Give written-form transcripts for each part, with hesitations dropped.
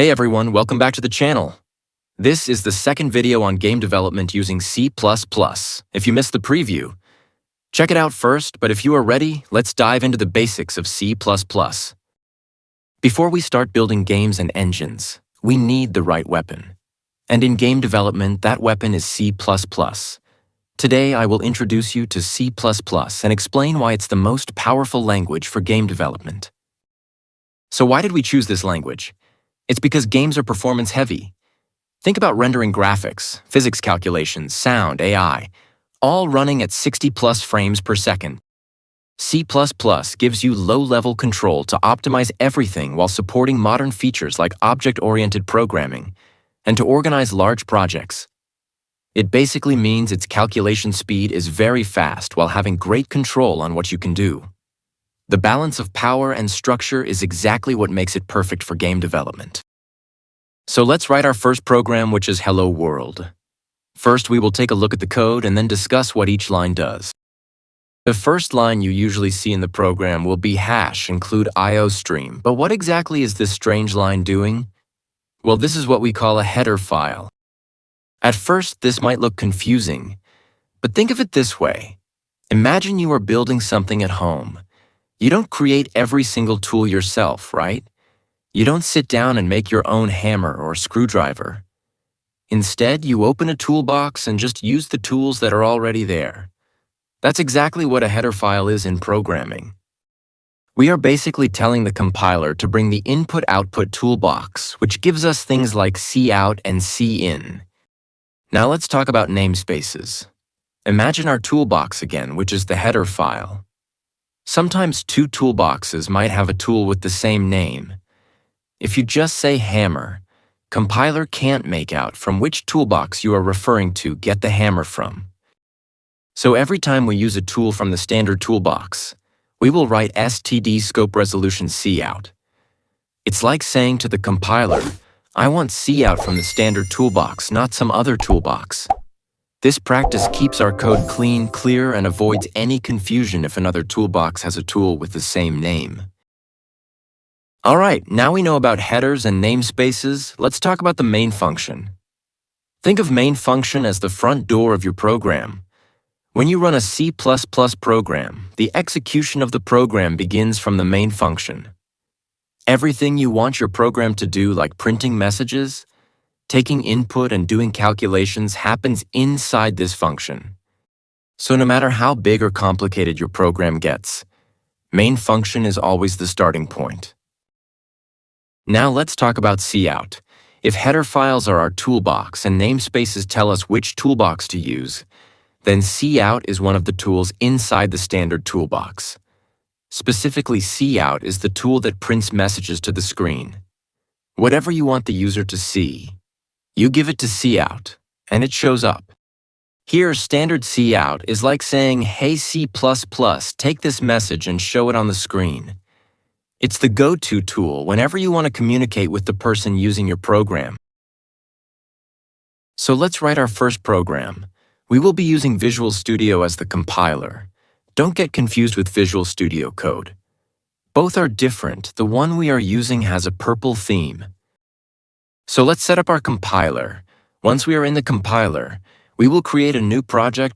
Hey everyone, welcome back to the channel. This is the second video on game development using C++. If you missed the preview, check it out first, but if you are ready, let's dive into the basics of C++. Before we start building games and engines, we need the right weapon. And in game development, that weapon is C++. Today, I will introduce you to C++ and explain why it's the most powerful language for game development. So why did we choose this language? It's because games are performance-heavy. Think about rendering graphics, physics calculations, sound, AI, all running at 60+ frames per second. C++ gives you low-level control to optimize everything while supporting modern features like object-oriented programming and to organize large projects. It basically means its calculation speed is very fast while having great control on what you can do. The balance of power and structure is exactly what makes it perfect for game development. So let's write our first program, which is Hello World. First, we will take a look at the code and then discuss what each line does. The first line you usually see in the program will be #include IOStream, but what exactly is this strange line doing? Well, this is what we call a header file. At first, this might look confusing, but think of it this way. Imagine you are building something at home. You don't create every single tool yourself, right? You don't sit down and make your own hammer or screwdriver. Instead, you open a toolbox and just use the tools that are already there. That's exactly what a header file is in programming. We are basically telling the compiler to bring the input-output toolbox, which gives us things like cout and cin. Now let's talk about namespaces. Imagine our toolbox again, which is the header file. Sometimes two toolboxes might have a tool with the same name. If you just say hammer, compiler can't make out from which toolbox you are referring to get the hammer from. So every time we use a tool from the standard toolbox, we will write std scope resolution cout. It's like saying to the compiler, I want cout from the standard toolbox, not some other toolbox. This practice keeps our code clean, clear, and avoids any confusion if another toolbox has a tool with the same name. All right, now we know about headers and namespaces, let's talk about the main function. Think of main function as the front door of your program. When you run a C++ program, the execution of the program begins from the main function. Everything you want your program to do, like printing messages, taking input and doing calculations, happens inside this function. So no matter how big or complicated your program gets, main function is always the starting point. Now let's talk about cout. If header files are our toolbox and namespaces tell us which toolbox to use, then cout is one of the tools inside the standard toolbox. Specifically, cout is the tool that prints messages to the screen. Whatever you want the user to see, you give it to cout, and it shows up. Here, standard cout is like saying, hey C++, take this message and show it on the screen. It's the go-to tool whenever you want to communicate with the person using your program. So let's write our first program. We will be using Visual Studio as the compiler. Don't get confused with Visual Studio Code. Both are different. The one we are using has a purple theme. So let's set up our compiler. Once we are in the compiler, we will create a new project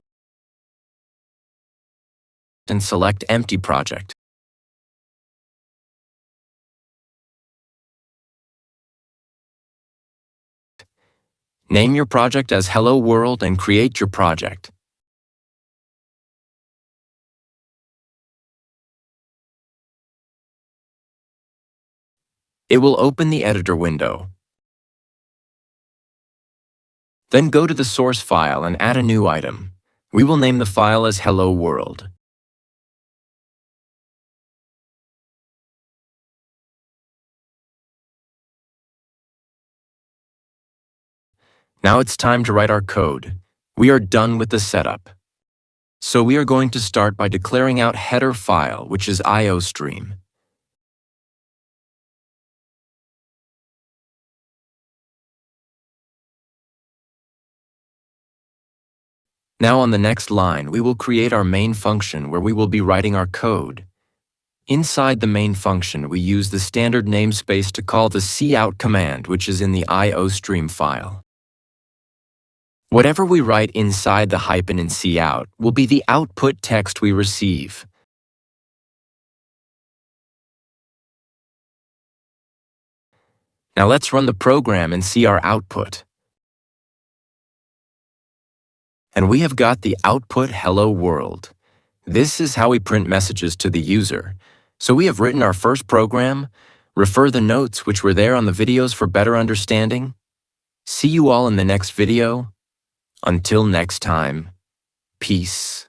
and select Empty Project. Name your project as Hello World and create your project. It will open the editor window. Then go to the source file and add a new item. We will name the file as Hello World. Now it's time to write our code. We are done with the setup. So we are going to start by declaring out header file, which is IOStream. Now on the next line, we will create our main function where we will be writing our code. Inside the main function, we use the standard namespace to call the cout command, which is in the iostream file. Whatever we write inside the hyphen in cout will be the output text we receive. Now let's run the program and see our output. And we have got the output hello world. This is how we print messages to the user. So we have written our first program. Refer the notes which were there on the videos for better understanding. See you all in the next video. Until next time, peace.